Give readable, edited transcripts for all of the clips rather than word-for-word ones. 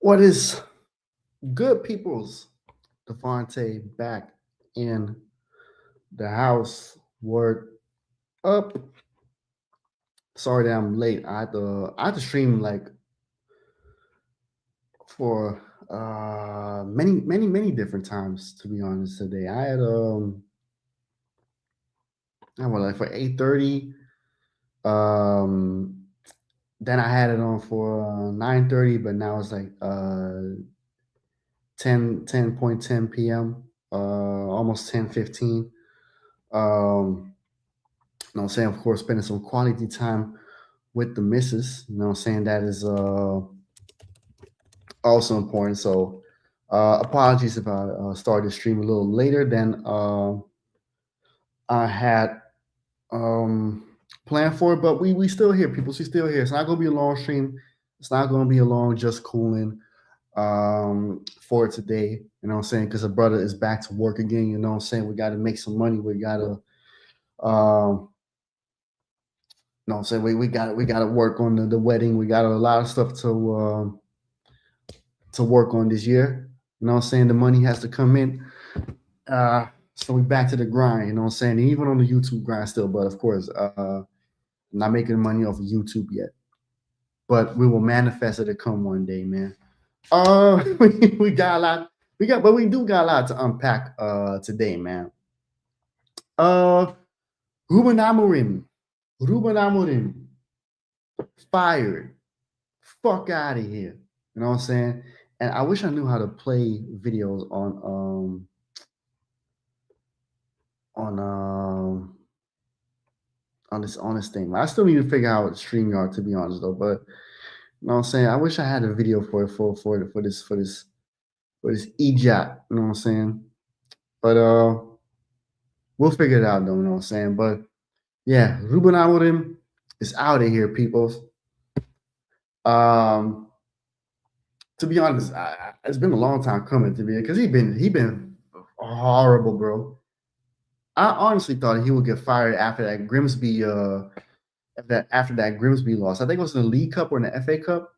What is good, people's D3vante back in the house? Word up. Sorry that I'm late. I had to stream like for many different times, to be honest. Today I had I was like for 8:30. Um then I had it on for 9:30, but now it's like 10:10 p.m. Almost 10:15. You know what I'm saying? Of course, spending some quality time with the missus. You know what I'm saying? That is also important. So, apologies if I started the stream a little later than I had um, planned for it, but we still here, people. We still here. It's not going to be a long stream. It's not going to be a long just cooling for today. You know what I'm saying? Because the brother is back to work again. You know what I'm saying? We got to make some money. We got to you know what I'm saying? We got to work on the wedding. We got a lot of stuff to work on this year. You know what I'm saying? The money has to come in. So we back to the grind. You know what I'm saying? Even on the YouTube grind still, but of course, not making money off of YouTube yet. But we will manifest it to come one day, man. We got a lot. But we do got a lot to unpack today, man. Uh, Ruben Amorim, Ruben Amorim, fired. Fuck out of here. You know what I'm saying? And I wish I knew how to play videos on on this thing. I still need to figure out StreamYard, to be honest though. But you know what I'm saying? I wish I had a video for this ejat. You know what I'm saying? But we'll figure it out though. You know what I'm saying? But yeah, Ruben Amorim is out of here, people. Um, to be honest, it's been a long time coming to be because he been horrible, bro. I honestly thought he would get fired after that Grimsby after that Grimsby loss. I think it was in the League Cup or in the FA Cup.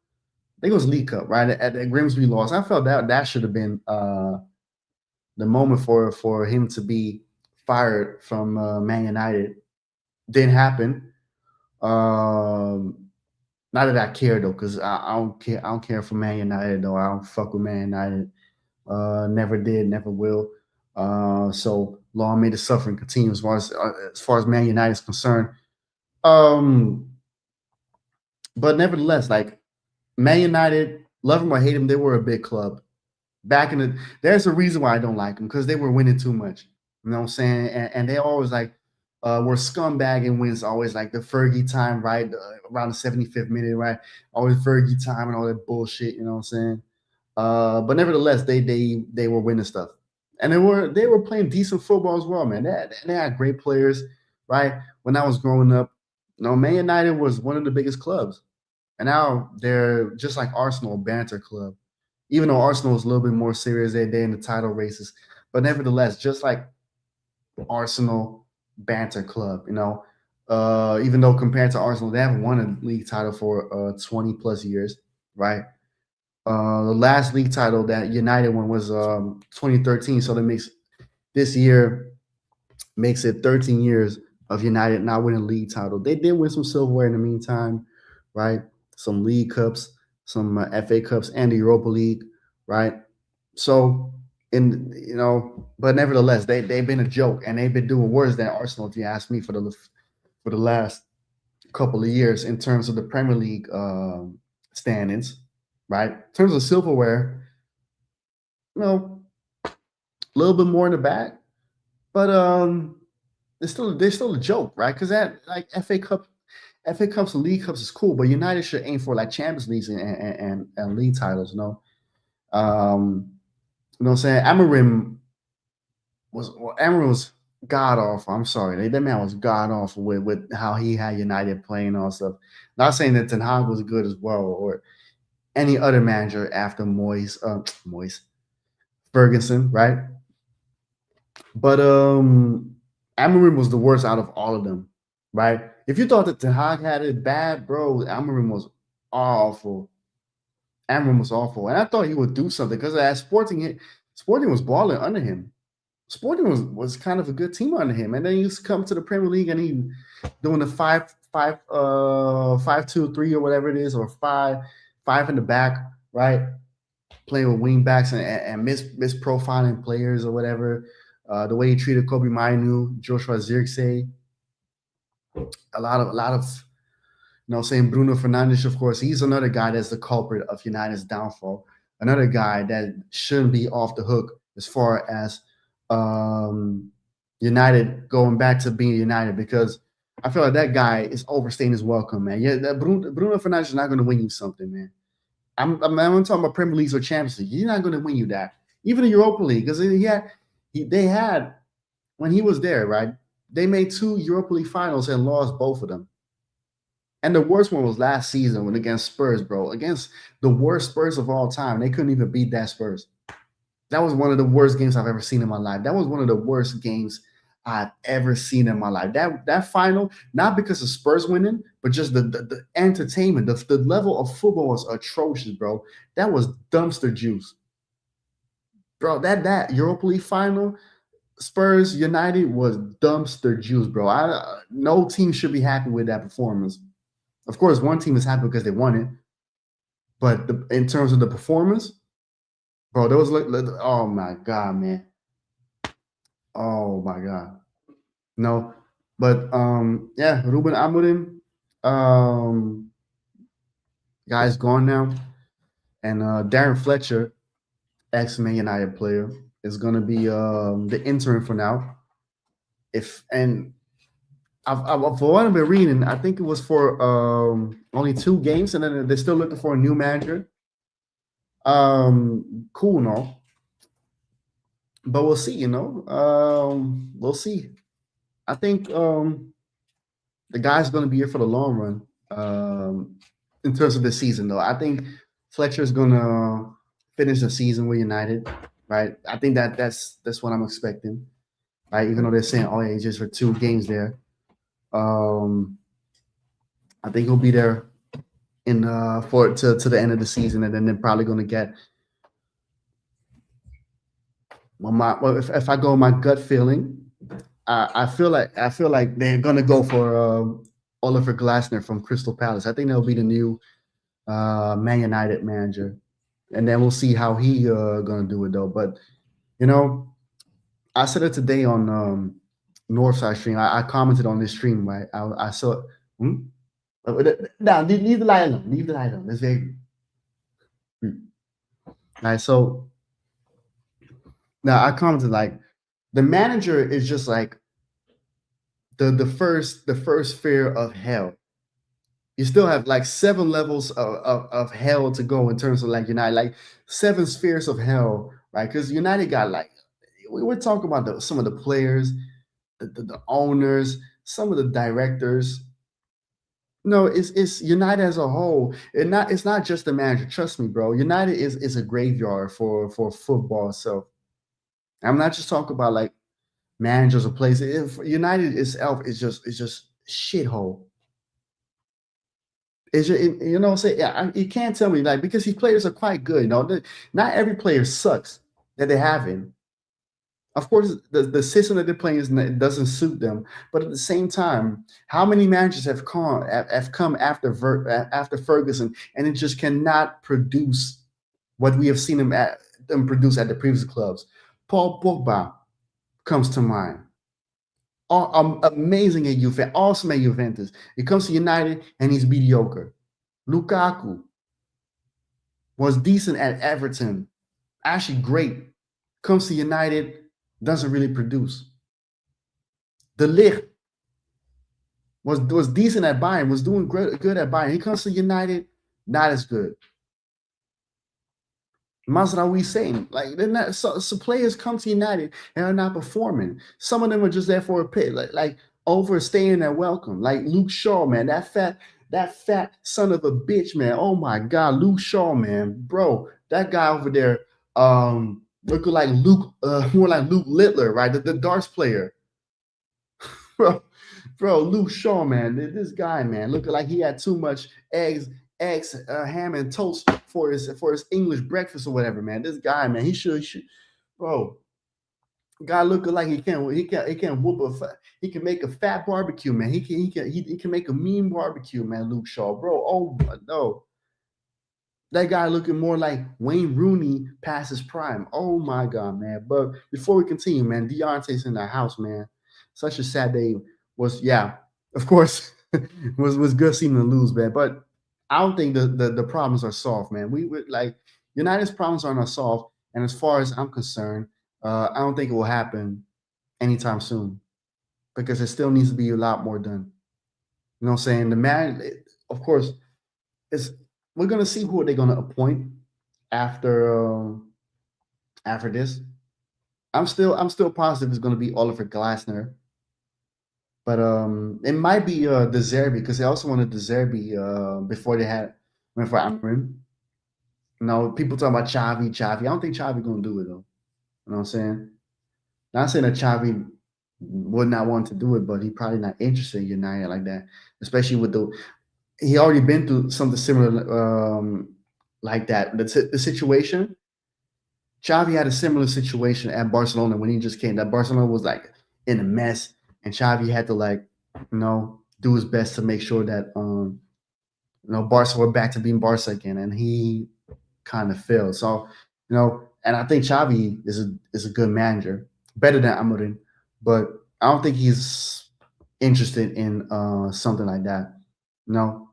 I think it was League Cup, right? At the Grimsby loss. I felt that should have been the moment for him to be fired from Man United. Didn't happen. Um, Not that I care though, because I don't care. I don't care for Man United though. I don't fuck with Man United. Never did, never will. So long may the suffering continue as far as Man United is concerned. Um, but nevertheless, like Man United, love them or hate them, they were a big club. There's a reason why I don't like them because they were winning too much. You know what I'm saying? And they always like were scumbag and wins always like the Fergie time, right? Around the 75th minute, right? Always Fergie time and all that bullshit. You know what I'm saying? But nevertheless, they were winning stuff, and they were playing decent football as well, man. They had great players, right? When I was growing up, Man United was one of the biggest clubs, and now they're just like Arsenal, banter club. Even though Arsenal is a little bit more serious, they're in the title races, but nevertheless, just like Arsenal, banter club. Even though compared to Arsenal, they haven't won a league title for 20 plus years, right? The last league title that United won was 2013. So that makes this year makes it 13 years of United not winning a league title. They did win some silverware in the meantime, right? Some league cups, some FA cups, and the Europa League, right? So, but nevertheless, they've been a joke, and they've been doing worse than Arsenal, if you ask me, for the last couple of years in terms of the Premier League standings, right? In terms of silverware, a little bit more in the back, but they're still a joke, right? Because that like FA Cups and League Cups is cool, but United should aim for like Champions Leagues and league titles, you know what I'm saying? Amorim was god awful. I'm sorry, that man was god awful with how he had United playing and all stuff. Not saying that Ten Hag was good as well, or any other manager after Moyes Ferguson, right? But Amorim was the worst out of all of them, right? If you thought that Ten Hag had it bad, bro, Amorim was awful. Amorim was awful, and I thought he would do something because at Sporting was balling under him. Sporting was kind of a good team under him, and then he's come to the Premier League and he doing the 5-2-3 or whatever it is, or five in the back, right? Playing with wing backs and misprofiling players or whatever. The way he treated Kobe Mainu, Joshua Zirkzee, a lot of saying Bruno Fernandes, of course, he's another guy that's the culprit of United's downfall. Another guy that shouldn't be off the hook as far as United going back to being United, because I feel like that guy is overstaying his welcome, man. Yeah, Bruno Fernandes is not going to win you something, man. I'm talking about Premier Leagues or Champions League. He's not going to win you that. Even the Europa League, because they had when he was there, right? They made 2 Europa League finals and lost both of them. And the worst one was last season when against Spurs, bro. Against the worst Spurs of all time. They couldn't even beat that Spurs. That was one of the worst games I've ever seen in my life. That was one of the worst games I've ever seen in my life. That final, not because of Spurs winning, but just the entertainment, the level of football was atrocious, bro. That was dumpster juice. Bro, that Europa League final, Spurs United, was dumpster juice, bro. No team should be happy with that performance. Of course, one team is happy because they won it, but in terms of the performance, bro, there was oh my god, man, oh my god, no, but yeah, Ruben Amorim, guy's gone now, and Darren Fletcher, ex-Man United player, is gonna be the interim for now. For what I've been reading, I think it was for only 2 games, and then they're still looking for a new manager. Cool and all, but we'll see. We'll see. I think the guy's going to be here for the long run. In terms of the season, though, I think Fletcher's going to finish the season with United, right? I think that's what I'm expecting, right? Even though they're saying, oh yeah, he's just for 2 games there. I think he'll be there to the end of the season, and then they're probably going to get. If I go my gut feeling, I feel like they're going to go for Oliver Glasner from Crystal Palace. I think that'll be the new Man United manager, and then we'll see how he going to do it though. But I said it today on Northside stream. I commented on this stream, right? I saw. Now leave the light on. Leave the light on. That's very. Right. So now I commented like the manager is just like the first fear of hell. You still have like 7 levels of hell to go in terms of like United, like 7 spheres of hell, right? Because United got like we're talking about some of the players, the owners, some of the directors. No, it's United as a whole. It's not just the manager. Trust me, bro. United is a graveyard for football. So I'm not just talking about like managers or players. United itself is just shithole. Is say yeah, you can't tell me like because these players are quite good. Not every player sucks that they have in. Of course, the system that they're playing doesn't suit them, but at the same time, how many managers have come after Ferguson, and it just cannot produce what we have seen them produce at the previous clubs. Paul Pogba comes to mind. Amazing at Juventus, awesome at Juventus. He comes to United and he's mediocre. Lukaku was decent at Everton, actually great. Comes to United, doesn't really produce. De Ligt was decent at Bayern, was doing good at Bayern. He comes to United, not as good. Mazraoui saying like they're not. So players come to United and are not performing. Some of them are just there for a pit, like overstaying their welcome. Like Luke Shaw, man, that fat son of a bitch, man. Oh my God, Luke Shaw, man, bro, that guy over there, looking like more like Luke Littler, right? The darts player, bro, Luke Shaw, man. This guy, man, looking like he had too much eggs eggs, ham, and toast for his English breakfast or whatever, man. This guy, man, he should bro. Guy looking like he can whoop he can make a fat barbecue, man. He can make a mean barbecue, man. Luke Shaw, bro. Oh no, that guy looking more like Wayne Rooney past his prime. Oh my god, man. But before we continue, man, Deontay's in the house, man. Such a sad day. Was yeah, of course, was good seeing them lose, man. But I don't think the problems are solved, man. We like United's problems are not solved, and as far as I'm concerned, I don't think it will happen anytime soon because there still needs to be a lot more done. You know what I'm saying? The man, of course, it's we're gonna see who they're gonna appoint after this. I'm still positive it's gonna be Oliver Glasner, but it might be De Zerbi because they also wanted De Zerbi before they had went for Amorim. No, people talking about Xavi. I don't think Xavi gonna do it though. You know what I'm saying? Not saying that Xavi would not want to do it, but he probably not interested in United like that, especially with the he already been through something similar like that. The situation Xavi had a similar situation at Barcelona when he just came. That Barcelona was like in a mess, and Xavi had to like do his best to make sure that Barca were back to being Barca again, and he kind of failed. So and I think Xavi is a good manager, better than Amorim, but I don't think he's interested in something like that. No,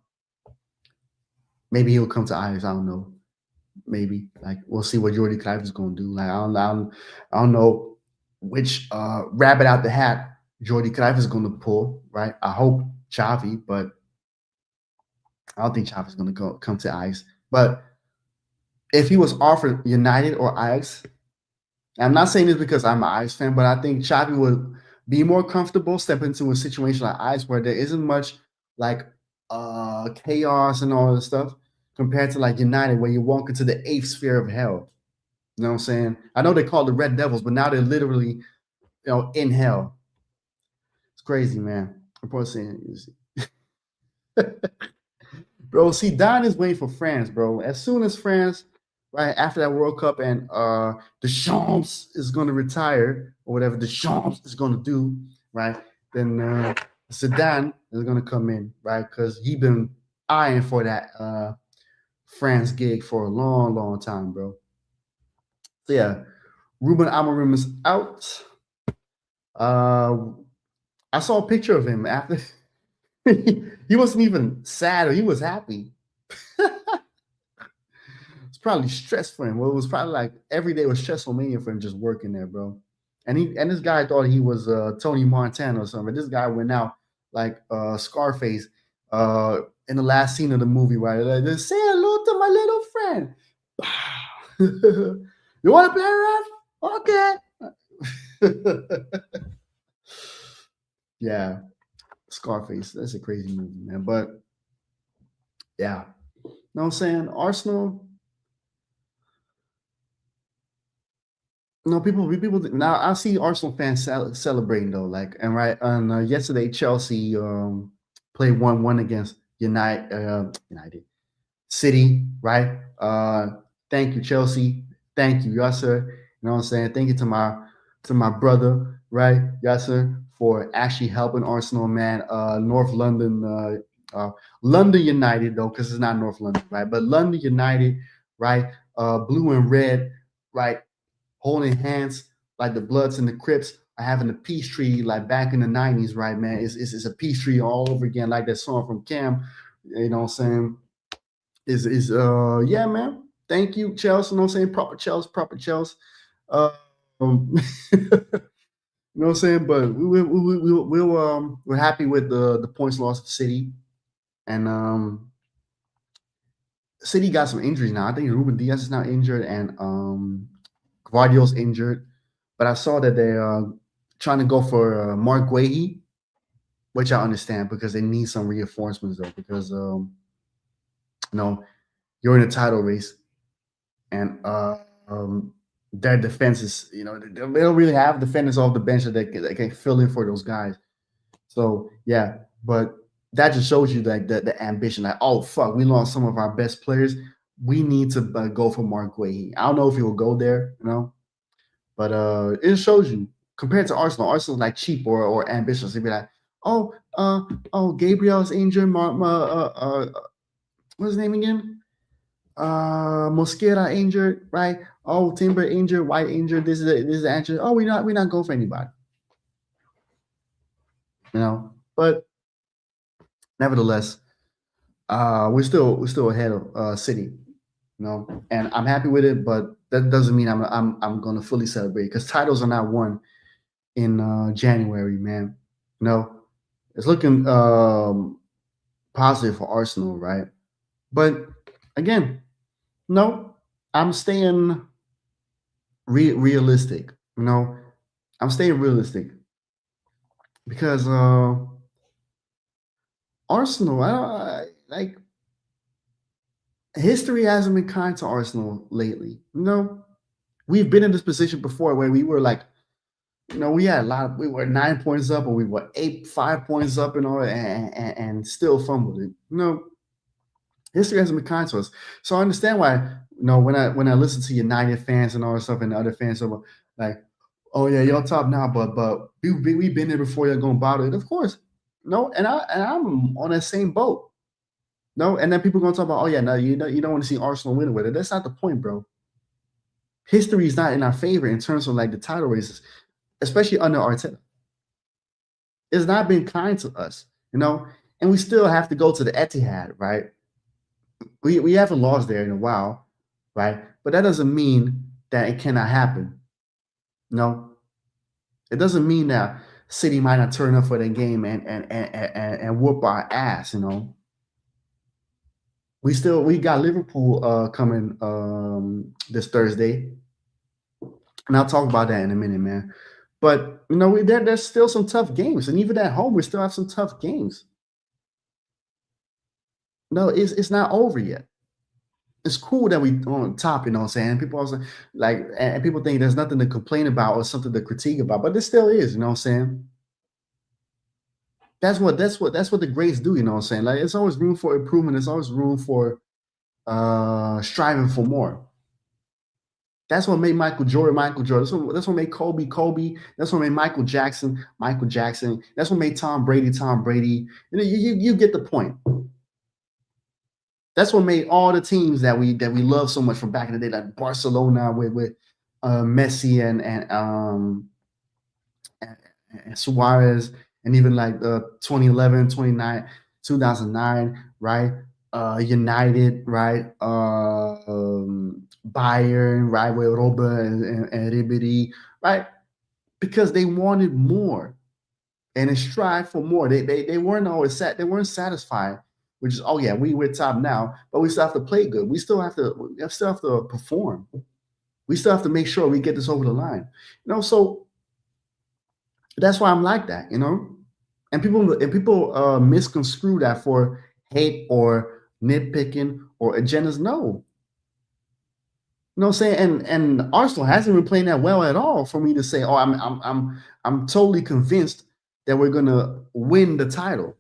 maybe he'll come to Ajax. I don't know. Maybe like we'll see what Jordi Clive is going to do. Like I don't know which rabbit out the hat Jordi Clive is going to pull. Right? I hope Xavi, but I don't think Xavi's going to come to Ajax. But if he was offered United or Ajax, I'm not saying this because I'm an Ajax fan, but I think Xavi would be more comfortable stepping into a situation like Ajax where there isn't much like chaos and all this stuff compared to like United where you walk into the eighth sphere of hell. You know what I'm saying? I know they call it the Red Devils, but now they're literally in hell. It's crazy, man. I'm probably saying, bro. See, Don is waiting for France, bro. As soon as France, right after that World Cup, and Deschamps is going to retire or whatever Deschamps is going to do, right? Then Zidane is going to come in, right? Because he been eyeing for that France gig for a long, long time, bro. So yeah, Ruben Amorim is out. I saw a picture of him after he wasn't even sad or he was happy. It's probably stress for him. Well, it was probably like every day was stressful mania for him just working there, bro. And this guy thought he was Tony Montana or something. This guy went out like Scarface in the last scene of the movie, right? Like, say hello to my little friend. You want to play ref? Okay. Yeah, Scarface. That's a crazy movie, man. But yeah, you know what I'm saying? Arsenal. No, people now. I see Arsenal fans celebrating though. Like, and right on yesterday, Chelsea played 1-1 against United City. Right. Thank you, Chelsea. Thank you, Yasser. You know what I'm saying? Thank you to my brother, right, Yasser, for actually helping Arsenal, man. North London, London United though, because it's not North London, right? But London United, right? Blue and red, right? Holding hands like the Bloods and the Crips are having a peace treaty like back in the 90s, right, man? It's a peace treaty all over again, like that song from Cam, you know what I'm saying? Yeah, man. Thank you, Chelsea. You know what I'm saying? Proper Chelsea. You know what I'm saying? But we're happy with the points lost to City. And City got some injuries now. I think Ruben Diaz is now injured and Guardiola's injured. But I saw that they're trying to go for Mark Guehi, which I understand because they need some reinforcements though, because you're in a title race and their defense is, they don't really have defenders off the bench that can fill in for those guys. So yeah, but that just shows you like the ambition. Like, oh fuck, we lost some of our best players. We need to go for Mark Guehi. I don't know if he will go there, but it shows you compared to Arsenal. Arsenal's like cheap or ambitious. They'd be like, oh, Gabriel's injured. What's his name again? Mosquera injured, right? Oh, Timber injured, White injured. This is the answer. Oh, we not go for anybody, But nevertheless, we're still ahead of City, and I'm happy with it. But that doesn't mean I'm going to fully celebrate because titles are not won in January, man. It's looking positive for Arsenal, right? But again, no, I'm staying realistic. I'm staying realistic because Arsenal, like history hasn't been kind to Arsenal lately. We've been in this position before where we were like, we had we were 9 points up or we were 5 points up and still fumbled it. History hasn't been kind to us. So I understand why, when I listen to United fans and all this stuff and the other fans, so like, oh yeah, y'all top now, but we've been there before. You're gonna bottle it, of course. No, I'm on that same boat. No, and then people gonna talk about, oh yeah, no, you don't want to see Arsenal win with it. That's not the point, bro. History is not in our favor in terms of like the title races, especially under Arteta. It's not been kind to us, and we still have to go to the Etihad, right? We haven't lost there in a while, right? But that doesn't mean that it cannot happen. No, it doesn't mean that City might not turn up for the game and whoop our ass. We got Liverpool coming this Thursday, and I'll talk about that in a minute, man. But there's still some tough games, and even at home, we still have some tough games. No, it's not over yet. It's cool that we on top, you know what I'm saying? People also like, and people think there's nothing to complain about or something to critique about, but there still is, you know what I'm saying? That's what the greats do, you know what I'm saying? Like, it's always room for improvement. There's always room for striving for more. That's what made Michael Jordan Michael Jordan. That's what made Kobe Kobe. That's what made Michael Jackson Michael Jackson. That's what made Tom Brady Tom Brady. You get the point. That's what made all the teams that we love so much from back in the day, like Barcelona with Messi and Suarez, and even like 2011, 2009, right? United, right? Bayern, right? With Ruben and Ribery, right? Because they wanted more and they strive for more. They weren't always they weren't satisfied. Which is, oh yeah, we're top now, but we still have to play good. We still have to perform. We still have to make sure we get this over the line. So that's why I'm like that, And people misconstrue that for hate or nitpicking or agendas. No. You know what I'm saying? And Arsenal hasn't been playing that well at all for me to say, oh, I'm totally convinced that we're gonna win the title.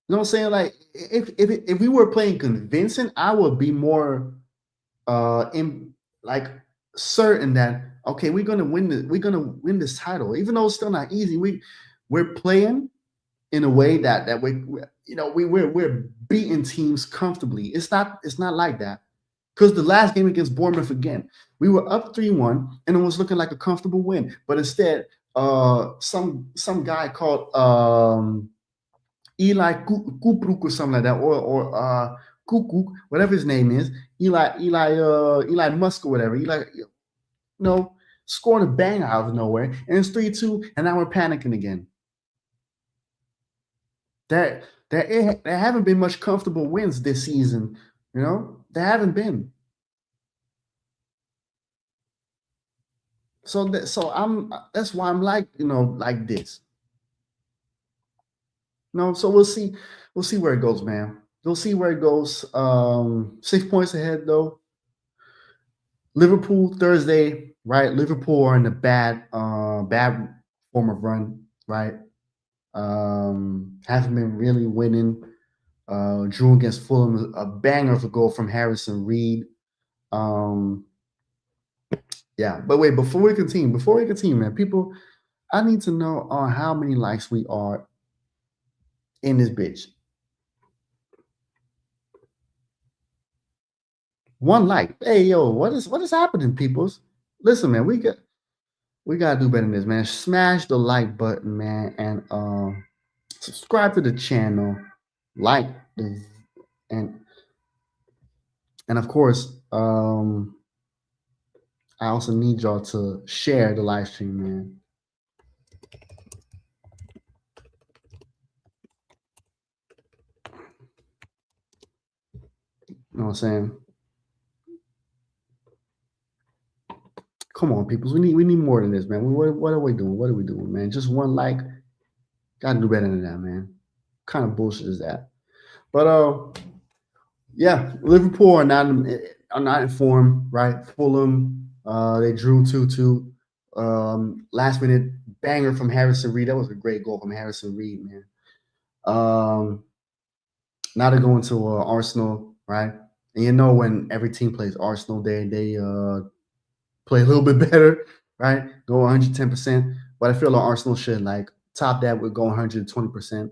You know what I'm saying? Like, if we were playing convincing, I would be more in like certain that, okay, we're gonna win this title, even though it's still not easy. We're playing in a way that we're beating teams comfortably. It's not like that. Because the last game against Bournemouth, again, we were up 3-1 and it was looking like a comfortable win. But instead, some guy called Eli Kupruk or something like that, or Kukuk, whatever his name is, Eli Musk or whatever. Scoring a bang out of nowhere, and it's 3-2, and now we're panicking again. There haven't been much comfortable wins this season. There haven't been. So that's why I'm like, like this. So we'll see where it goes, man. We'll see where it goes. 6 points ahead though. Liverpool Thursday, right? Liverpool are in a bad form of run, right? Haven't been really winning. Drew against Fulham, a banger of a goal from Harrison Reed. Um, yeah, but wait, before we continue, man, people, I need to know on how many likes we are in this bitch. One like. Hey, yo, what is happening, peoples? Listen, man, we gotta do better than this, man. Smash the like button, man, and subscribe to the channel, like the and and of course, I also need y'all to share the live stream, man. You know what I'm saying? Come on, peoples. We need more than this, man. What are we doing? What are we doing, man? Just one like. Gotta do better than that, man. What kind of bullshit is that? But yeah, Liverpool are not informed, right? Fulham, they drew 2-2. Last minute banger from Harrison Reed. That was a great goal from Harrison Reed, man. Now they're going to Arsenal, right? And you know when every team plays Arsenal, they play a little bit better, right? Go 110%. But I feel like Arsenal should like top that with going 120%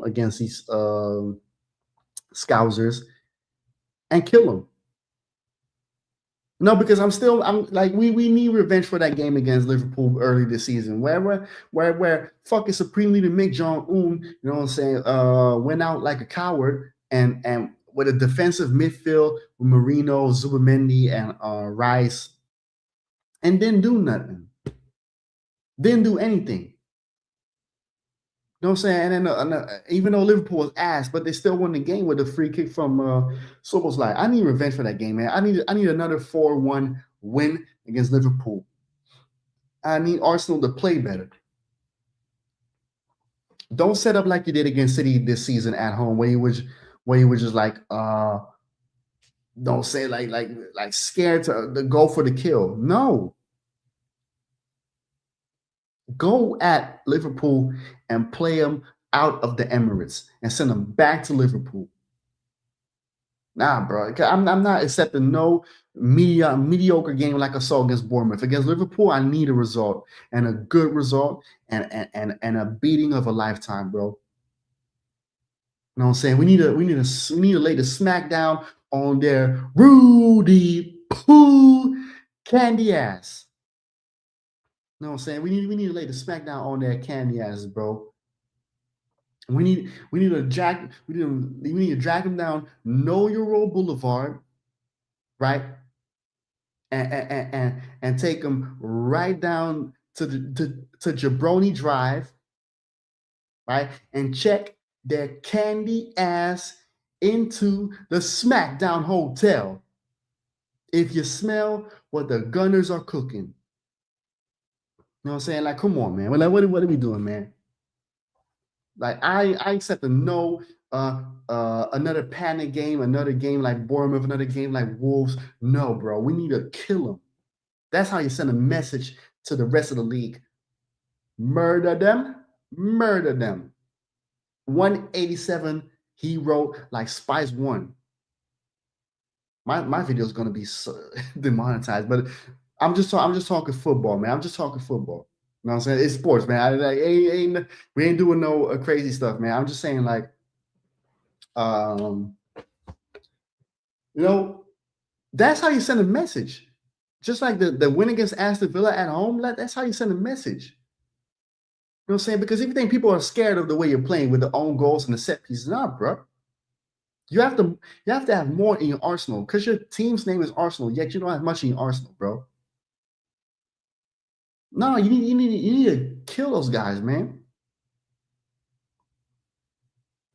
against these Scousers and kill them. No, because I'm like we need revenge for that game against Liverpool early this season, where fucking Supreme Leader Mick Jong Un, you know what I'm saying, went out like a coward and with a defensive midfield with Marino, Zubamendi, and Rice, and didn't do nothing, didn't do anything. You know what I'm saying? And then even though Liverpool was ass, but they still won the game with a free kick from Soboslai. I need revenge for that game, man. I need another 4-1 win against Liverpool. I need Arsenal to play better. Don't set up like you did against City this season at home, where you were just like don't say like scared to go for the kill. No, go at Liverpool and play them out of the Emirates and send them back to Liverpool. Nah, bro. I'm not accepting no mediocre game like I saw against Bournemouth. Against Liverpool, I need a result and a good result and a beating of a lifetime, bro. You know what I'm saying? We need to lay the smackdown on their Rudy Poo candy ass. You know what I'm saying? We need to lay the smackdown on their candy asses, bro. We need to drag them down Know Your Role Boulevard, right? And take them right down to Jabroni Drive, right? And check their candy ass into the SmackDown Hotel. If you smell what the Gunners are cooking. You know what I'm saying? Like, come on, man. Like, what are we doing, man? Like, I accept a no, another panic game, another game like Bournemouth, another game like Wolves. No, bro. We need to kill them. That's how you send a message to the rest of the league. Murder them, murder them. 187, he wrote like Spice One. My video is gonna be demonetized, but I'm just talking football, man. I'm just talking football. You know what I'm saying? It's sports, man. We ain't doing no crazy stuff, man. I'm just saying, like, you know, that's how you send a message. Just like the win against Aston Villa at home, that's how you send a message. You know what I'm saying? Because if you think people are scared of the way you're playing with the own goals and the set pieces, nah, bro. You have to have more in your arsenal because your team's name is Arsenal, yet you don't have much in your arsenal, bro. No, you need to kill those guys, man.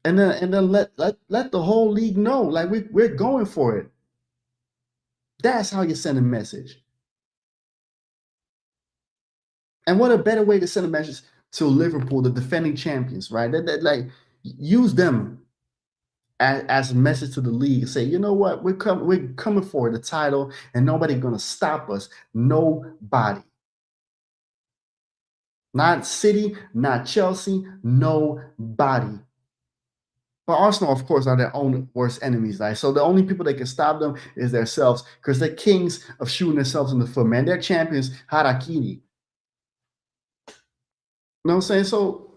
And then let the whole league know, like we're going for it. That's how you send a message. And what a better way to send a message to Liverpool, the defending champions, right? That like use them as a message to the league. Say, you know what, we're coming for the title, and nobody's gonna stop us. Nobody. Not City, not Chelsea, nobody. But Arsenal, of course, are their own worst enemies. Like, so the only people that can stop them is themselves, because they're kings of shooting themselves in the foot, man. They're champions, harakiri. You know what I'm saying? So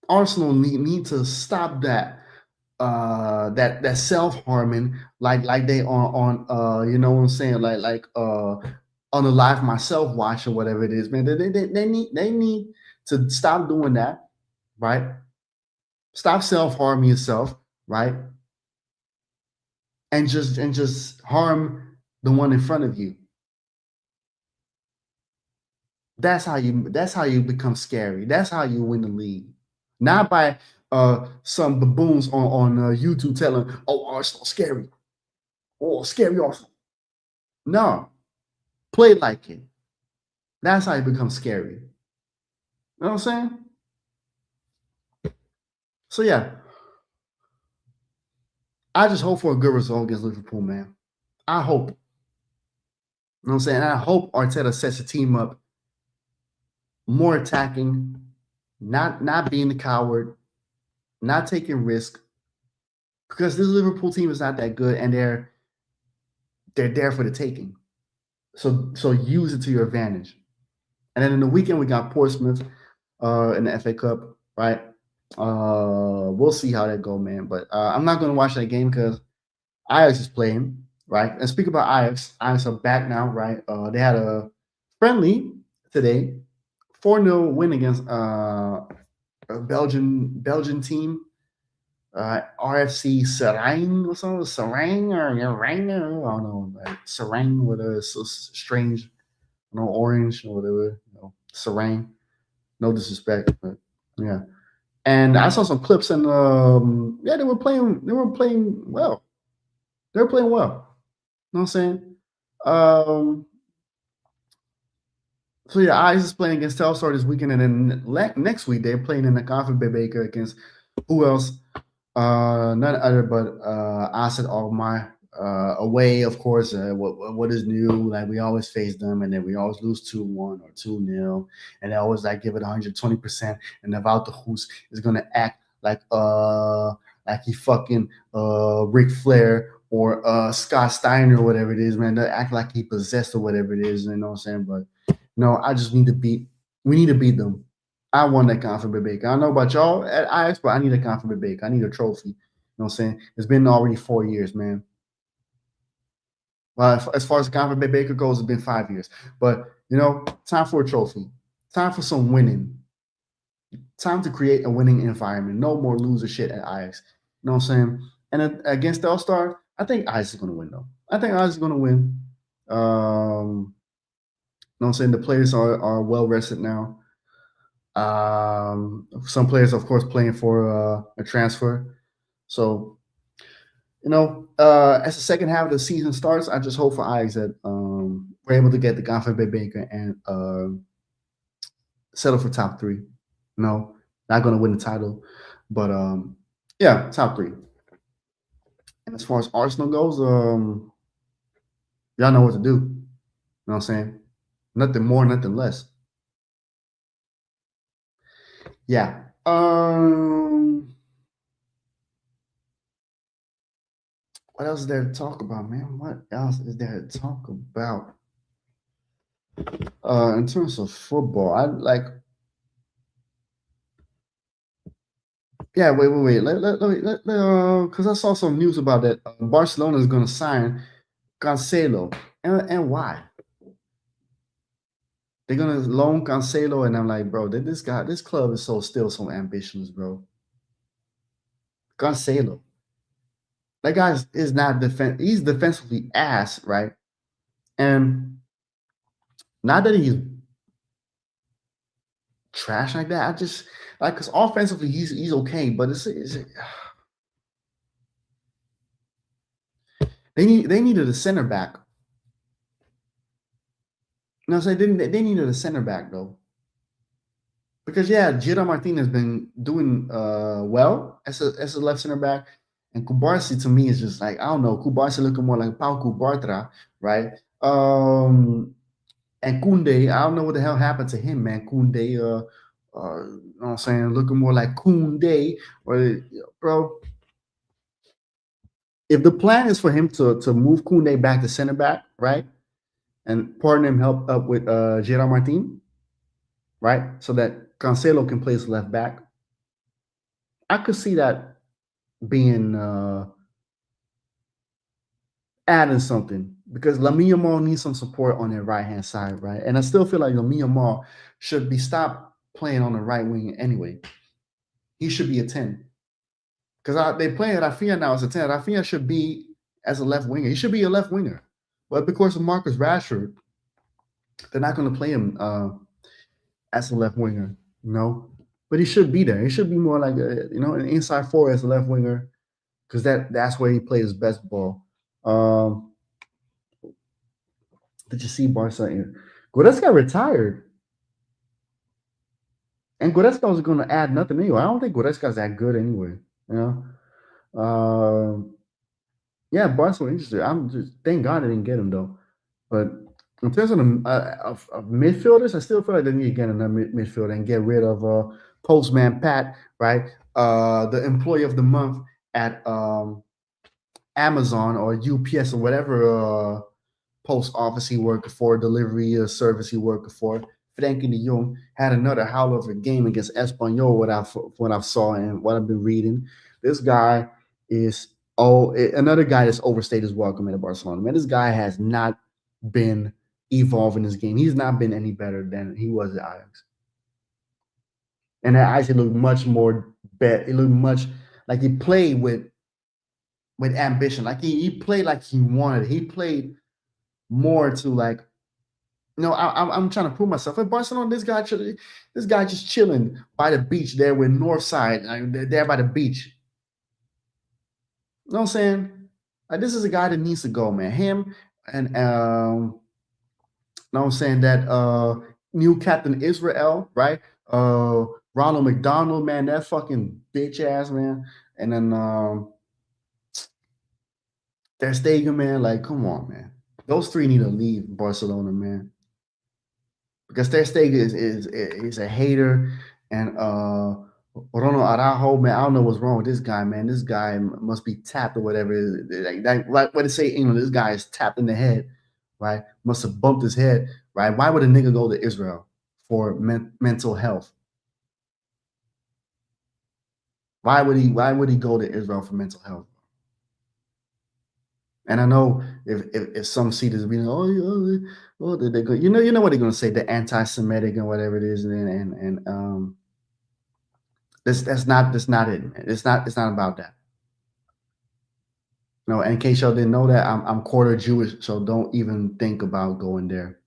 Arsenal need to stop that self-harming, like they on you know what I'm saying, on the Live Myself watch or whatever it is, man. They need to stop doing that, right? Stop self-harming yourself, right? And just harm the one in front of you. That's how you become scary. That's how you win the league. Not by some baboons on YouTube telling, "Oh, Arsenal scary. Oh, scary Arsenal." No, play like it. That's how you become scary. You know what I'm saying? So yeah, I just hope for a good result against Liverpool, man. I hope. You know what I'm saying? I hope Arteta sets the team up more attacking, not being a coward, not taking risk, because this Liverpool team is not that good, and they're there for the taking. So use it to your advantage. And then in the weekend we got Portsmouth in the FA Cup, right? We'll see how that go, man. But I'm not gonna watch that game because Ajax is playing, right? And speak about Ajax are back now, right? They had a friendly today, 4-0 win against a Belgian team, RFC Serang or something, Serang or Serang, I don't know, like Serang with a strange, orange or whatever, Serang. No disrespect, but yeah. And I saw some clips, and yeah, they were playing. They were playing well. They were playing well. You know what I'm saying? Um, so yeah, Eyes is playing against Telstar this weekend, and then next week they're playing in the Conference Baker against who else? None other but Asset Alkmaar. Away, of course. What is new? Like, we always face them, and then we always lose 2-1 or 2-0, and they always like give it 120%. And the Wout is gonna act like he fucking Ric Flair or Scott Steiner or whatever it is, man. They act like he possessed or whatever it is. You know what I'm saying? But no, I just need to beat. We need to beat them. I won that Conference Baker. I don't know about y'all at Ajax, but I need a Conference Baker. I need a trophy. You know what I'm saying? It's been already 4 years, man. As far as the Conference Baker goes, it's been 5 years. But, time for a trophy. Time for some winning. Time to create a winning environment. No more loser shit at Ajax. You know what I'm saying? And against the All-Star, I think Ajax is going to win, though. I think Ajax is going to win. You know what I'm saying? The players are well rested now. Some players, of course, playing for a transfer. So, as the second half of the season starts, I just hope for Ajax that we're able to get the Conference Baker and settle for top three. No, not going to win the title, but yeah, top three. And as far as Arsenal goes, y'all know what to do. You know what I'm saying? Nothing more, nothing less. Yeah. What else is there to talk about, man? What else is there to talk about? In terms of football, I like. Yeah, wait. Because I saw some news about that. Barcelona is going to sign Cancelo, and why? They're going to loan Cancelo, and I'm like, bro, this club is still so ambitious, bro. Cancelo, that guy is not He's defensively ass, right? And not that he's trash like that. I just like, because offensively he's okay, but they needed a center back. No, so they needed a center back though, because yeah, Jira Martin has been doing well as a left center back, and Kubarsi to me is just like, I don't know, Kubarsi looking more like Pau Kubartra, right? And Kunde, I don't know what the hell happened to him, man. Kunde, you know what I'm saying, looking more like Kunde, or bro. If the plan is for him to move Kunde back to center back, right, and partner him help up with Gerard Martin, right, so that Cancelo can play as left back, I could see that being adding something because Lamine Yamal needs some support on their right hand side, right? And I still feel like Lamine Yamal should be stopped playing on the right wing anyway. He should be a 10 because they play Rafinha now as a 10. Rafinha should be as a left winger. He should be a left winger, but because of Marcus Rashford, they're not going to play him as a left winger, you know. But he should be there. He should be more like an inside forward as a left winger because that's where he plays his best ball. Did you see Barca? Goretzka retired, and Goretzka was going to add nothing anyway. I don't think Goretzka's that good anyway. You know, yeah, Barca were interested. I'm just thank God I didn't get him though. But in terms of of midfielders, I still feel like they need to get another midfielder and get rid of Postman Pat, right? The employee of the month at Amazon or UPS or whatever post office he worked for, delivery service he worked for. Frankie de Jong had another howler of a game against Espanyol. What I saw and what I've been reading, this guy is another guy that's overstayed his welcome at Barcelona. Man, this guy has not been evolving his game. He's not been any better than he was at Ajax. And at Ajax, he looked much more better. He looked much like he played with ambition. Like he played like he wanted. He played more to like, I'm trying to prove myself. At Barcelona, this guy just chilling by the beach there with Northside, there by the beach. You know what I'm saying? Like, this is a guy that needs to go, man. Him and you know what I'm saying, that new captain Israel, right? Ronald McDonald, man, that fucking bitch ass, man. And then Ter Stegen, man, like, come on, man. Those three need to leave Barcelona, man. Because Ter Stegen is a hater, and Ronald Araujo, man, I don't know what's wrong with this guy, man. This guy must be tapped or whatever. Like what they say in England, this guy is tapped in the head, right? Must have bumped his head, right? Why would a nigga go to Israel for mental health? Why would he go to Israel for mental health? And I know if some see this being, they go, you know what they're gonna say, the anti-Semitic and whatever it is, and that's not it, man. It's not about that. No, in case y'all didn't know that, I'm quarter Jewish, so don't even think about going there.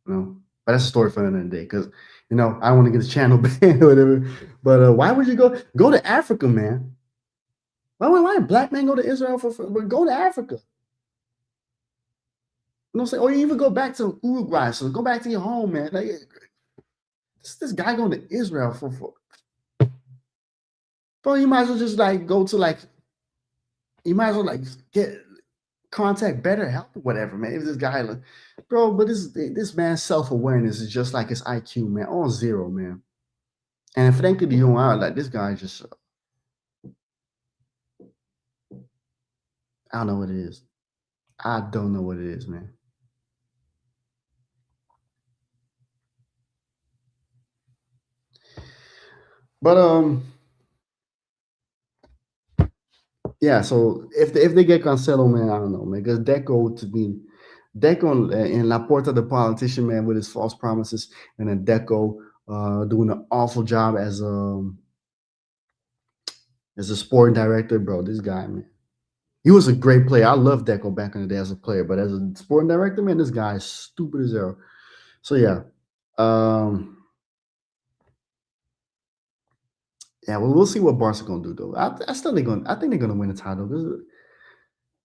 But that's a story for another day, because I don't want to get the channel banned or whatever. But why would you go to Africa, man? Why a black man go to Israel but go to Africa? You know what I'm saying? Or you even go back to Uruguay. So go back to your home, man. Like, this guy going to Israel for bro, you might as well just like go to like, you might as well like get contact better help or whatever, man. If this guy, like, bro, but this man's self-awareness is just like his IQ, man, on zero, man. And Frankie de Jong, like, this guy just, I don't know what it is. I don't know what it is, man. But yeah. So if they get Cancelo, man, I don't know, man. Because Deco and Laporta, the politician, man, with his false promises, and then Deco doing an awful job as a sporting director, bro. This guy, man, he was a great player. I love Deco back in the day as a player, but as a sporting director, man, this guy is stupid as hell. So yeah. Yeah, well, we'll see what Barca gonna do though. I think they're gonna win the title.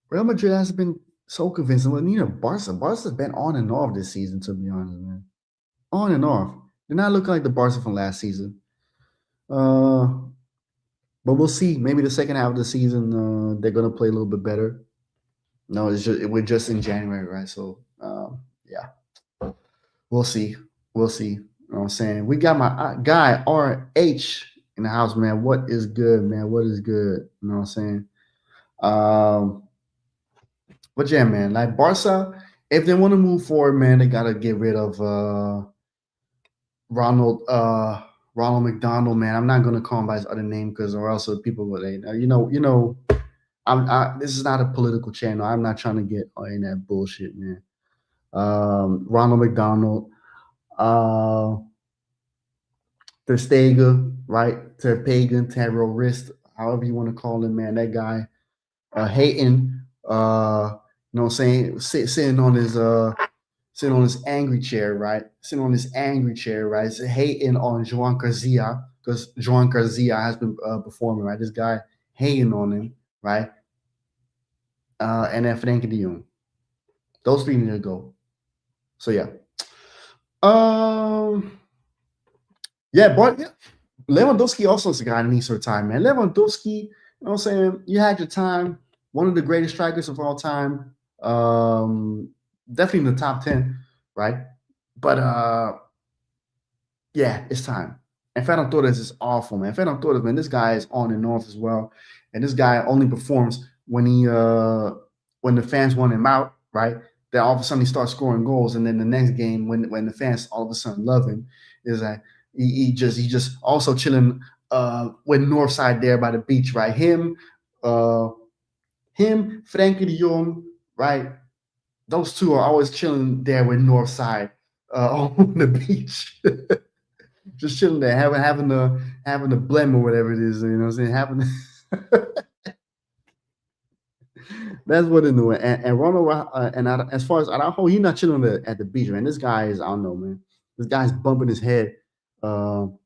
Real Madrid has been so convincing. Well, Barca's been on and off this season, to be honest, man. On and off. They're not looking like the Barca from last season. But we'll see. Maybe the second half of the season, they're gonna play a little bit better. No, we're just in January, right? So yeah. We'll see. We'll see. You know what I'm saying? We got my guy RH in the house, man. What is good, man? What is good? You know what I'm saying? Um, but yeah, man, like Barca, if they want to move forward, man, they gotta get rid of Ronald Ronald McDonald, man. I'm not gonna call him by his other name because or else people will this is not a political channel. I'm not trying to get in that bullshit, man. Ronald McDonald, uh Ter Stegen, right? Ter Pagan, terrorist, however you want to call him, man. That guy hating, you know what I'm saying, sitting on his angry chair, right? Sitting on his angry chair, right? So hating on Joan Garcia because Joan Garcia has been performing, right? This guy hating on him, right? And then Frenkie de Jong. Those three need to go. So yeah. Yeah, but yeah. Lewandowski also is a guy that needs to retire, man. Lewandowski, you know what I'm saying? You had your time. One of the greatest strikers of all time. Definitely in the top 10, right? But yeah, it's time. And Ferran Torres is awful, man. Ferran Torres, man, this guy is on and off as well. And this guy only performs when when the fans want him out, right? Then all of a sudden he starts scoring goals, and then the next game, when the fans all of a sudden love him, is that he just also chilling with Northside there by the beach, right? Frenkie de Jong, right? Those two are always chilling there with Northside on the beach. Just chilling there, having the blem or whatever it is, you know what I'm saying? Having that's what it doing. And Ronald as far as Araujo, he's not chilling at the beach, man. This guy is, I don't know, man. This guy's bumping his head on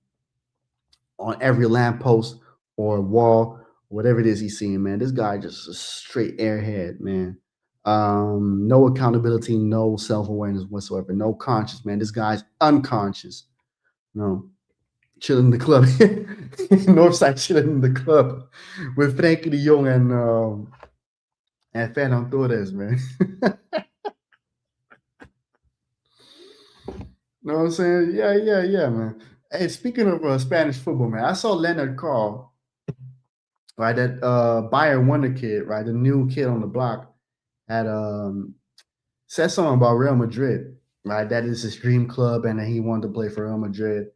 every lamppost or wall, whatever it is he's seeing, man. This guy just a straight airhead, man. No accountability, no self-awareness whatsoever, no conscience, man. This guy's unconscious. No, chilling in the club, Northside chilling in the club with Frenkie de Jong and Ferran Torres, man. Know what I'm saying? Yeah, man. Hey, speaking of Spanish football, man, I saw Leonard Carl, right? That Bayern Wonder kid, right? The new kid on the block had said something about Real Madrid, right? That is his dream club, and that he wanted to play for Real Madrid.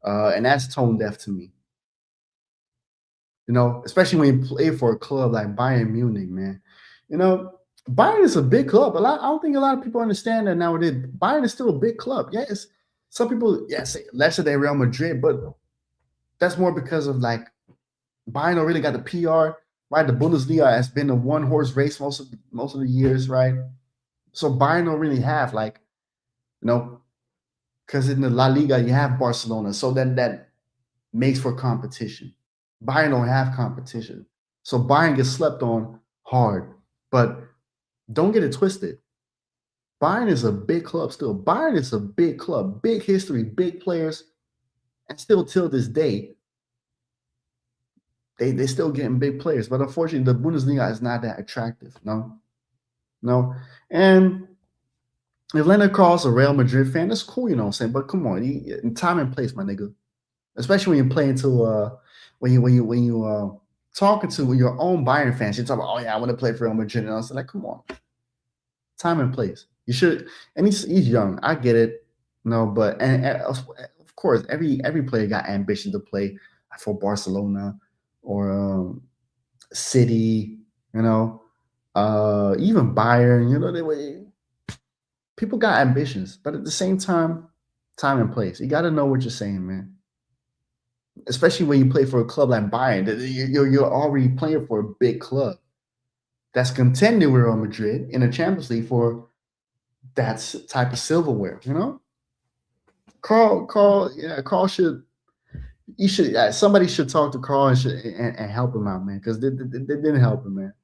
And that's tone deaf to me. You know, especially when you play for a club like Bayern Munich, man. You know, Bayern is a big club. I don't think a lot of people understand that nowadays. Bayern is still a big club. Yes, some people, yes, lesser than Real Madrid, but that's more because of like Bayern already got the PR, right? The Bundesliga has been a one horse race most of the years, right? So Bayern don't really have like, you know, because in the La Liga you have Barcelona, so then that makes for competition. Bayern don't have competition, so Bayern gets slept on hard. But don't get it twisted. Bayern is a big club still. Bayern is a big club, big history, big players, and still till this day, they still getting big players. But unfortunately, the Bundesliga is not that attractive. No. And if Leonard Carl's a Real Madrid fan, that's cool, you know what I'm saying? But come on, time and place, my nigga. Especially when you're playing to when you talking to your own Bayern fans, you're talking about, oh yeah, I want to play for Real Madrid. And I was like, come on. Time and place. You should, and he's young. I get it. No, but and of course, every player got ambition to play for Barcelona or City, you know, even Bayern, you know, people got ambitions, but at the same time and place. You got to know what you're saying, man. Especially when you play for a club like Bayern, you're already playing for a big club that's contending with Real Madrid in the Champions League for that type of silverware, you know? Carl should. You should. Somebody should talk to Carl and help him out, man, because they didn't help him, man.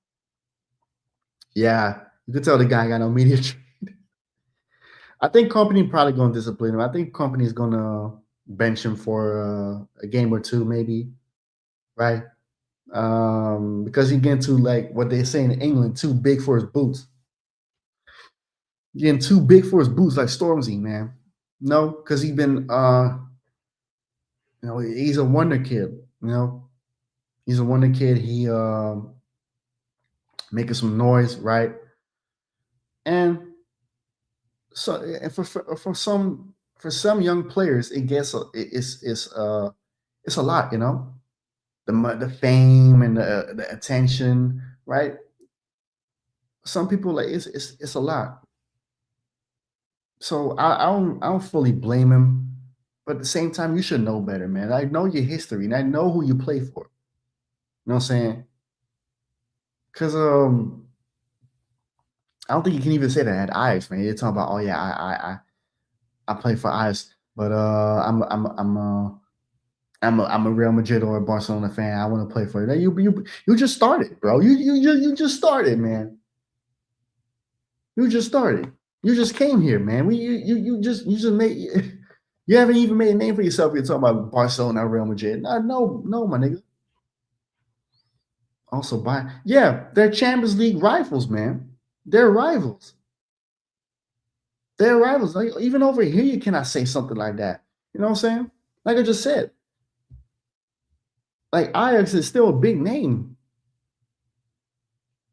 Yeah, you could tell the guy got no media trade. I think company probably going to discipline him. I think company is going to bench him for a game or two, maybe, right? Because he getting too, like what they say in England, too big for his boots. Getting too big for his boots, like Stormzy, man. No, because he's a wonder kid. He's a wonder kid. He making some noise, right? And so for some young players, it gets it's a lot, the fame and the attention, right? Some people like it's a lot. So I don't fully blame him, but at the same time, you should know better, man. I know your history and I know who you play for. You know what I'm saying? Because I don't think you can even say that at Ajax, man. You're talking about, oh yeah, I play for Ajax, but I'm a Real Madrid or a Barcelona fan. I want to play for you. You just started, bro. You just started, man. You just started. You just came here, man. You just made you haven't even made a name for yourself. You're talking about Barcelona, Real Madrid. No, my nigga. Also, yeah, they're Champions League rivals, man. They're rivals. They're rivals. Like, even over here, you cannot say something like that. You know what I'm saying? Like I just said, like Ajax is still a big name.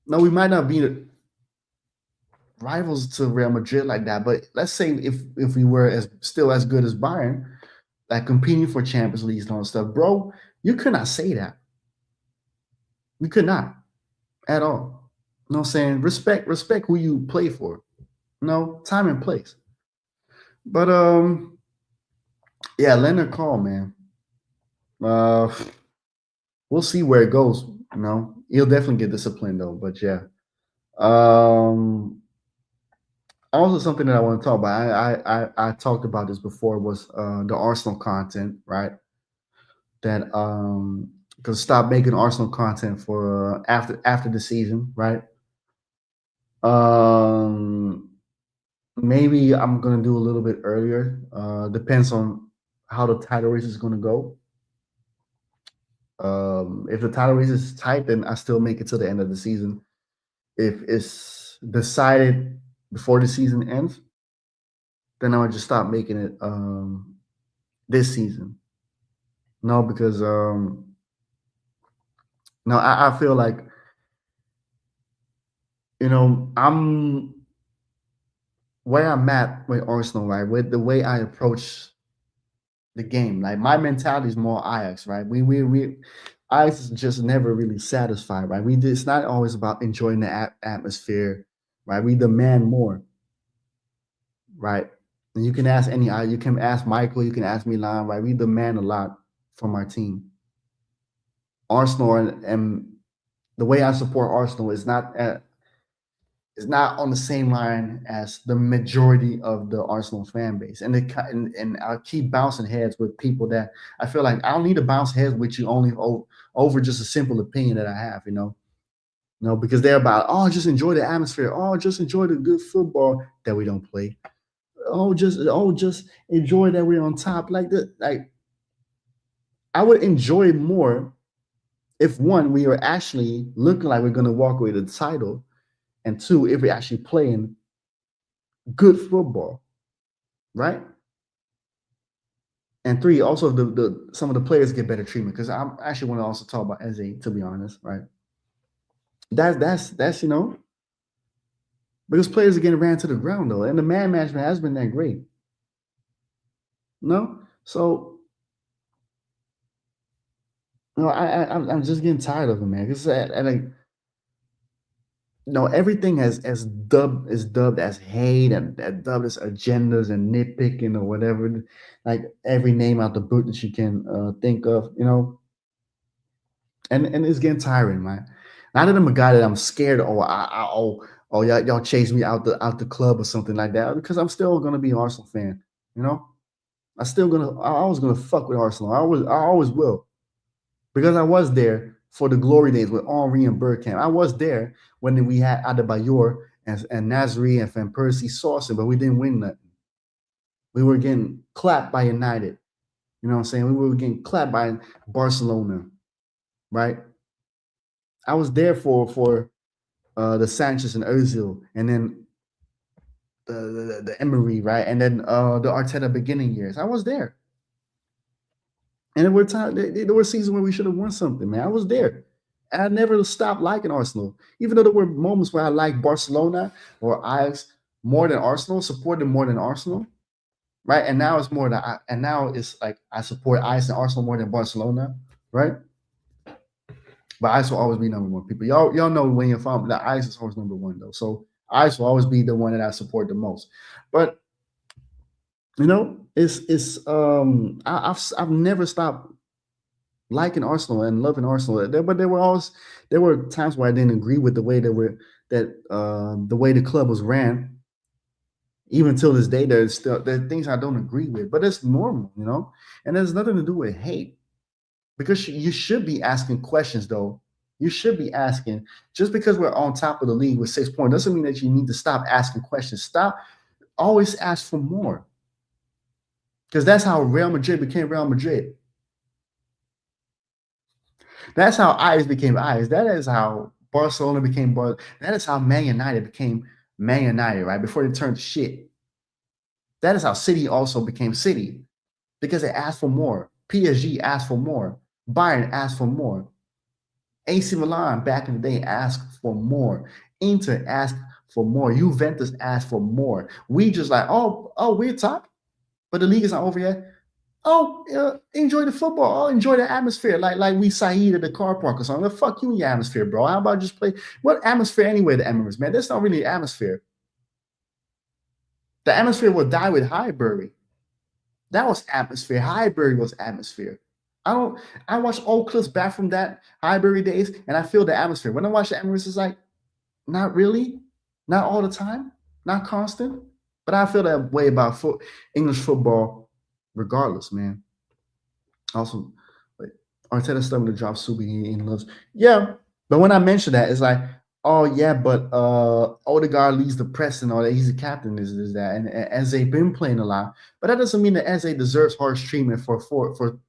No, we might not be the rivals to Real Madrid like that, but let's say if we were as still as good as Bayern, like competing for Champions Leagues and all that stuff, bro, you could not say that. You could not at all. You know what I'm saying? Respect who you play for. No, time and place. But yeah, Leonard Call, man. Uh we'll see where it goes. He'll definitely get disciplined though. But yeah. Um Also something that I want to talk about. I talked about this before was the Arsenal content, right? That because stop making Arsenal content for after the season, right? Um Maybe I'm gonna do a little bit earlier. Depends on how the title race is gonna go. If the title race is tight, then I still make it to the end of the season. If it's decided before the season ends, then I would just stop making it this season. No, because no, I feel like I'm where I'm at with Arsenal, right? With the way I approach the game, like my mentality is more Ajax, right? We Ajax is just never really satisfied, right? It's not always about enjoying the atmosphere, right? We demand more, right? And you can ask Michael, you can ask Milan, right? We demand a lot from our team. Arsenal and the way I support Arsenal is not on the same line as the majority of the Arsenal fan base. And I keep bouncing heads with people that I feel like I don't need to bounce heads with you only over just a simple opinion that I have, because they're about, oh, just enjoy the atmosphere. Oh, just enjoy the good football that we don't play. Oh, just enjoy that we're on top. Like I would enjoy more if one, we are actually looking like we're gonna walk away with the title, and two, if we're actually playing good football, right? And three, also the some of the players get better treatment because I actually want to also talk about Eze, to be honest, right? That's because players are getting ran to the ground though, and the man management has been that great. No, so I'm just getting tired of it, man. Because like everything is dubbed as hate and dubbed as agendas and nitpicking or whatever, like every name out the book that you can think of, and it's getting tiring, man. Not that I'm a guy that I'm scared or y'all chase me out the club or something like that because I'm still gonna be an Arsenal fan, you know. I always gonna fuck with Arsenal. I always will because I was there for the glory days with Henri and Bergkamp. I was there when we had Adebayor and Nasri and Van Persie Sauce, but we didn't win nothing. We were getting clapped by United. You know what I'm saying? We were getting clapped by Barcelona, right? I was there for the Sanchez and Ozil, and then the Emery, right? And then the Arteta beginning years. I was there. And there were times there were seasons where we should have won something, man. I was there. And I never stopped liking Arsenal. Even though there were moments where I liked Barcelona or Ajax more than Arsenal, supported more than Arsenal, right? And now it's more that and now it's like I support Ajax and Arsenal more than Barcelona, right? But Ajax will always be number one. People, y'all know when you're from the Ajax is always number one though. So Ajax will always be the one that I support the most. But I've never stopped liking Arsenal and loving Arsenal. But there were times where I didn't agree with the way the way the club was ran. Even till this day, there are things I don't agree with, but it's normal, and there's nothing to do with hate because you should be asking questions though. You should be asking just because we're on top of the league with 6 points doesn't mean that you need to stop asking questions. Stop, always ask for more because that's how Real Madrid became Real Madrid. That's how Ajax became Ajax. That is how Barcelona became Barcelona. That is how Man United became Man United, right? Before they turned to shit. That is how City also became City because they asked for more. PSG asked for more. Bayern asked for more. AC Milan back in the day asked for more. Inter asked for more. Juventus asked for more. We just like, we're top, but the league is not over yet. Enjoy the football. Enjoy the atmosphere. Like we Saeed at the car park or something. Fuck you and your atmosphere, bro. How about just play? What atmosphere anyway, the Emirates, man? That's not really atmosphere. The atmosphere will die with Highbury. That was atmosphere. Highbury was atmosphere. I watched old clips back from that Highbury days, and I feel the atmosphere. When I watch the Emirates, it's like, not really, not all the time, not constant. But I feel that way about English football, regardless, man. Also, like Arteta starting to drop Subi in loves. Yeah, but when I mention that, it's like, oh yeah, but Odegaard leads the press and all that. He's the captain, is that, and Eze been playing a lot, but that doesn't mean that Eze deserves harsh treatment for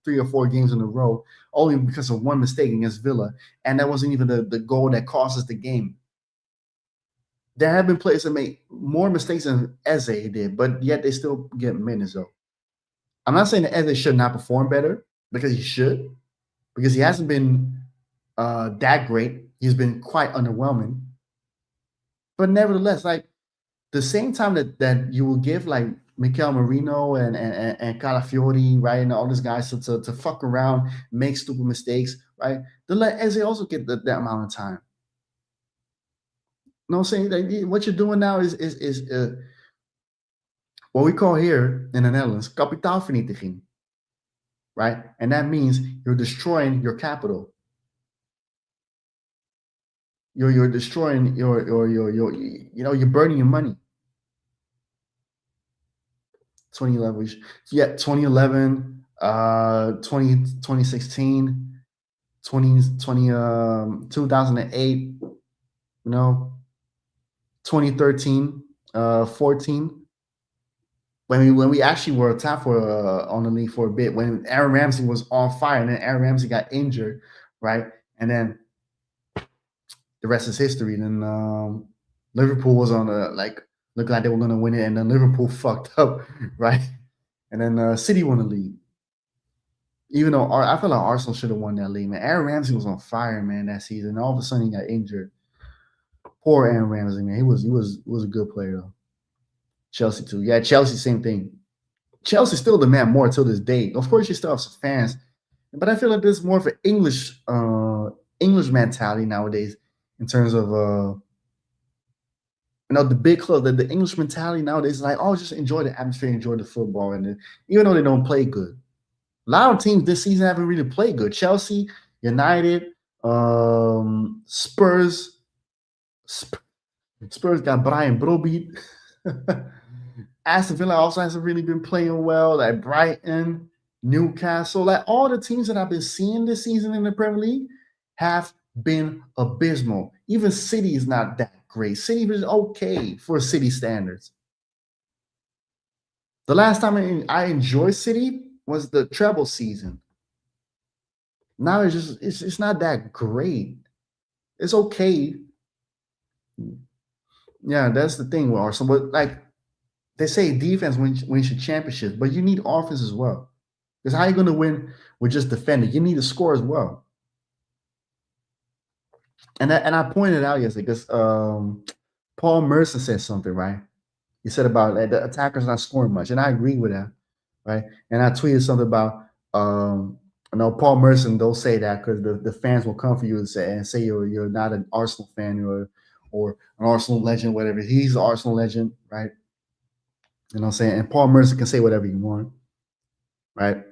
3 or 4 games in a row, only because of one mistake against Villa, and that wasn't even the goal that cost us the game. There have been players that make more mistakes than Eze did, but yet they still get minutes though. I'm not saying that Eze should not perform better because he should, because he hasn't been that great. He's been quite underwhelming. But nevertheless, like the same time that you will give like Mikel Marino and Calafiori, right, and all these guys to fuck around, make stupid mistakes, right? To let Eze also get that amount of time. You know what I'm saying? Like, what you're doing now is what we call here in the Netherlands kapitaalvernietiging, right? And that means you're destroying your capital. You're destroying you're burning your money. 2011, 2011, 2016, 2008, 2013, 14. When we actually were top for on the league for a bit, when Aaron Ramsey was on fire, and then Aaron Ramsey got injured, right? And then the rest is history. Then Liverpool was on looked like they were going to win it, and then Liverpool fucked up, right? And then City won the league. Even though I feel like Arsenal should have won that league, man. Aaron Ramsey was on fire, man, that season. And all of a sudden he got injured. Poor Aaron Ramsey, man. He was a good player though. Chelsea too. Yeah, Chelsea, same thing. Chelsea still demand more till this day. Of course, you still have some fans, but I feel like there's more of an English mentality nowadays in terms of the big club. The English mentality nowadays is like, just enjoy the atmosphere, enjoy the football, and even though they don't play good, a lot of teams this season haven't really played good. Chelsea, United, Spurs. Spurs got Brian Brobeat. Aston Villa also hasn't really been playing well. Like Brighton, Newcastle, like all the teams that I've been seeing this season in the Premier League have been abysmal. Even City is not that great. City is okay for City standards. The last time I enjoyed City was the treble season. Now it's not that great. It's okay. Yeah, that's the thing with Arsenal. But like They say defense wins your championships, but you need offense as well. Because how are you going to win with just defending? You need to score as well. And I pointed out yesterday because Paul Merson said something, right? He said about the attackers not scoring much, and I agree with that, right? And I tweeted something about Paul Merson. Don't say that because the fans will come for you and say you're not an Arsenal fan or an Arsenal legend, whatever. He's an Arsenal legend, right? You know what I'm saying? And Paul Merson can say whatever you want, right?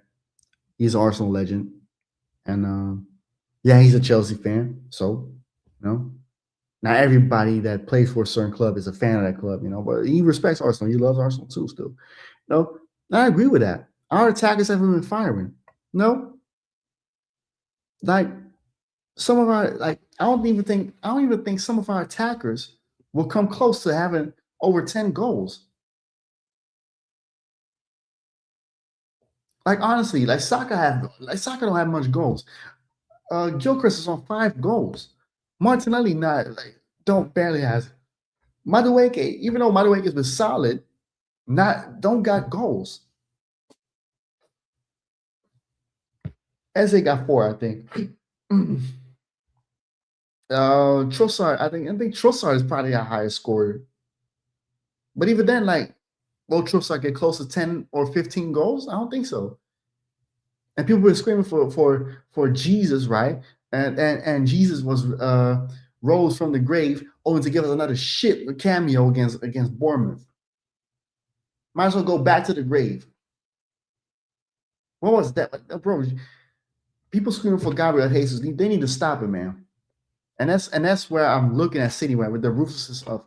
He's an Arsenal legend, and yeah, he's a Chelsea fan. So, you know, not everybody that plays for a certain club is a fan of that club, but he respects Arsenal. He loves Arsenal too, still. No, I agree with that. Our attackers haven't been firing. No, like some of our I don't even think some of our attackers will come close to having over 10 goals. Like honestly, Saka don't have much goals. Gilchrist is on 5 goals. Martinelli not don't barely has. Madueke, even though Madueke has been solid, don't got goals. Eze got 4, I think. Trossard, I think Trossard is probably a higher scorer. But even then, will Trossard get close to 10 or 15 goals? I don't think so. And people were screaming for Jesus, right? And Jesus was rose from the grave, only to give us another shit cameo against Bournemouth. Might as well go back to the grave. What was that, bro? People screaming for Gabriel Jesus. They need to stop it, man. And that's where I'm looking at City, right, with the ruthlessness of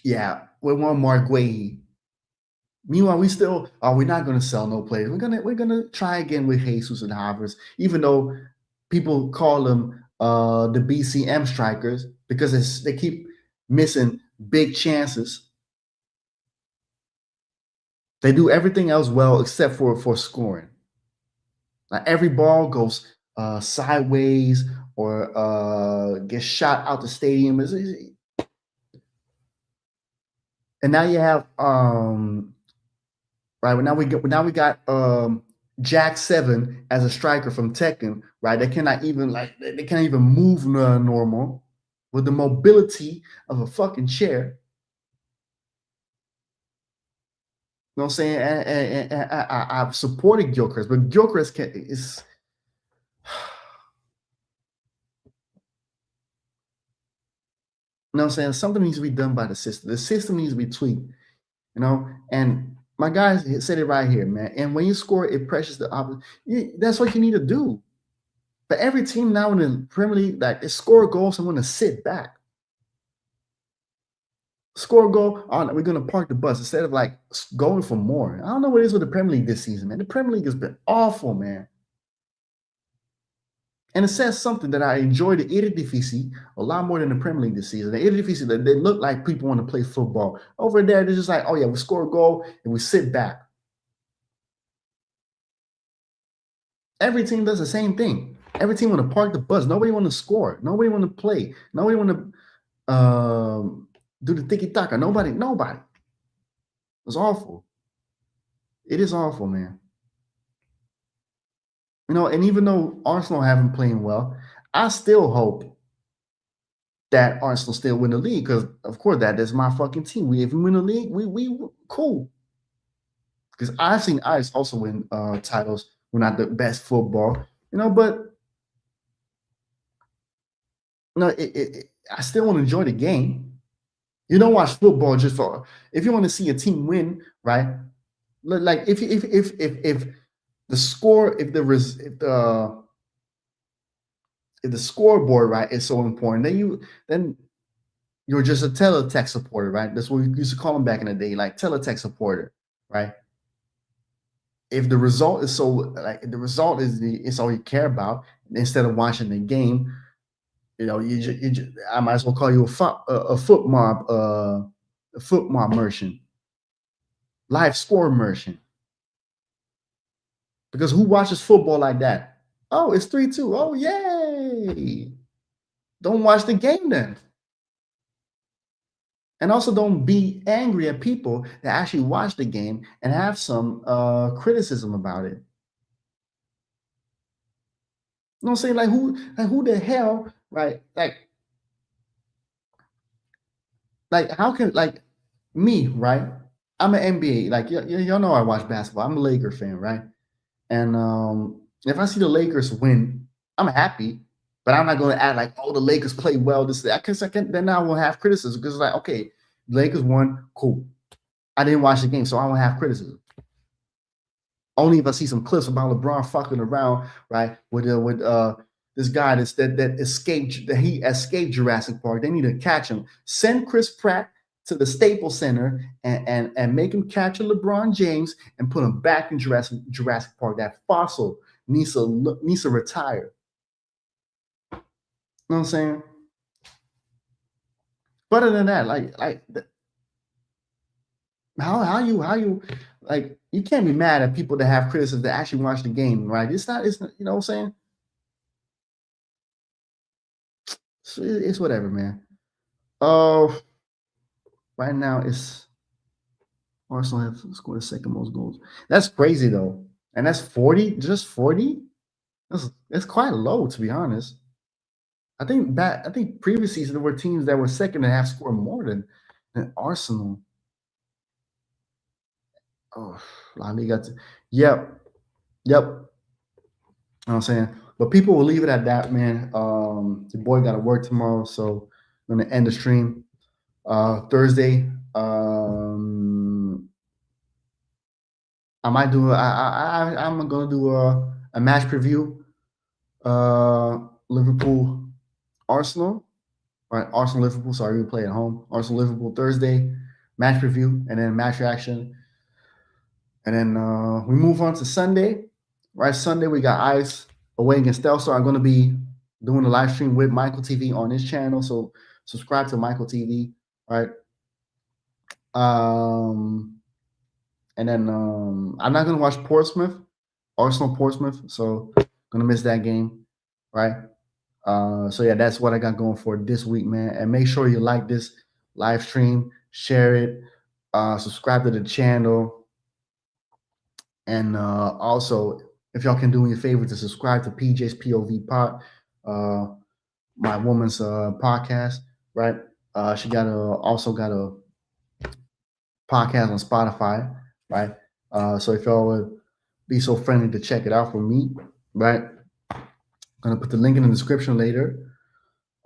with one Mark Guehi. Meanwhile, we're not going to sell no players. We're gonna try again with Jesus and Havertz, even though people call them the BCM strikers because they keep missing big chances. They do everything else well except for scoring. Like every ball goes sideways or gets shot out the stadium. And now you have right now we got Jack 7 as a striker from Tekken, right? They can't even move normal with the mobility of a fucking chair. You know what I'm saying? And I've supported Gilchrist, but Gilchrist is you know what I'm saying? Something needs to be done by the system. The system needs to be tweaked, and my guys said it right here, man. And when you score, it pressures the opposite. That's what you need to do. But every team now in the Premier League, they score goals and want to sit back. Score a goal, we're going to park the bus instead of going for more. I don't know what it is with the Premier League this season, man. The Premier League has been awful, man. And it says something that I enjoy the Eredivisie a lot more than the Premier League this season. The Eredivisie, they look like people want to play football. Over there, they're just like, oh yeah, we score a goal and we sit back. Every team does the same thing. Every team want to park the bus. Nobody want to score. Nobody want to play. Nobody want to do the tiki-taka. Nobody. It's awful. It is awful, man. And even though Arsenal haven't playing well, I still hope that Arsenal still win the league because, of course, that's my fucking team. If we win the league, we cool. Because I've seen Ajax also win titles. We're not the best football, but I still want to enjoy the game. You don't watch football just for if you want to see a team win, right? Like if the score, if the scoreboard, right, is so important, then you're just a teletext supporter, right? That's what we used to call them back in the day, like teletext supporter, right? If the result is it's all you care about, instead of watching the game, I might as well call you a foot mob merchant, live score merchant. Because who watches football like that? Oh, it's 3-2. Oh, yay! Don't watch the game then. And also don't be angry at people that actually watch the game and have some criticism about it. You know what I'm saying? Like who the hell, right? Like how can like me, right? I'm an NBA. Like y'all know I watch basketball. I'm a Laker fan, right? And if I see the Lakers win, I'm happy, but I'm not going to act like, oh, the Lakers play well. This that because I can then I will have criticism because like, okay, Lakers won, cool. I didn't watch the game, so I won't have criticism. Only if I see some clips about LeBron fucking around, right, with this guy that he escaped Jurassic Park. They need to catch him. Send Chris Pratt to the Staples Center and make him catch a LeBron James and put him back in Jurassic Park. That fossil needs to retire. You know what I'm saying? But other than that, like how you like you can't be mad at people that have criticism that actually watch the game, right? It's not you know what I'm saying? It's whatever, man. Oh, right now it's Arsenal have scored the second most goals. That's crazy though. And that's 40, just 40? That's quite low to be honest. I think previous season there were teams that were second and have scored more than Arsenal. Oh, La Liga. Yep. Yep. You know what I'm saying? But people will leave it at that, man. Your boy got to work tomorrow, so I'm gonna end the stream. Thursday, I might do. I'm gonna do a match preview. Liverpool, Arsenal, right? Arsenal, Liverpool. Sorry, we play at home. Arsenal, Liverpool Thursday, match preview, and then match reaction, and then we move on to Sunday. Right, Sunday we got Ice away against Telstar. I'm gonna be doing a live stream with Michael TV on his channel, so subscribe to Michael TV. Right. And then I'm not gonna watch Arsenal Portsmouth, so gonna miss that game, right? So yeah, that's what I got going for this week, man. And make sure you like this live stream, share it, subscribe to the channel, and also if y'all can do me a favor to subscribe to PJ's POV Pod, my woman's podcast, right? She also got a podcast on Spotify, right? So if y'all would be so friendly to check it out for me, right? I'm gonna put the link in the description later,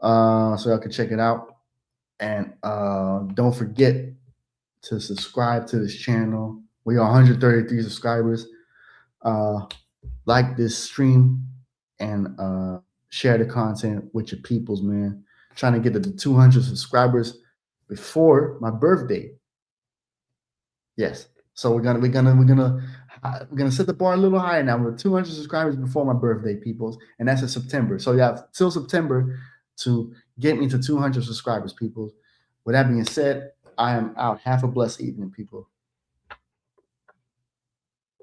so y'all can check it out. And don't forget to subscribe to this channel. We are 133 subscribers. Like this stream and share the content with your peoples, man. Trying to get to the 200 subscribers before my birthday. Yes. So we're gonna set the bar a little higher now. We're 200 subscribers before my birthday, peoples, and that's in September. So you have till September to get me to 200 subscribers, people. With that being said, I am out. Have a blessed evening, people.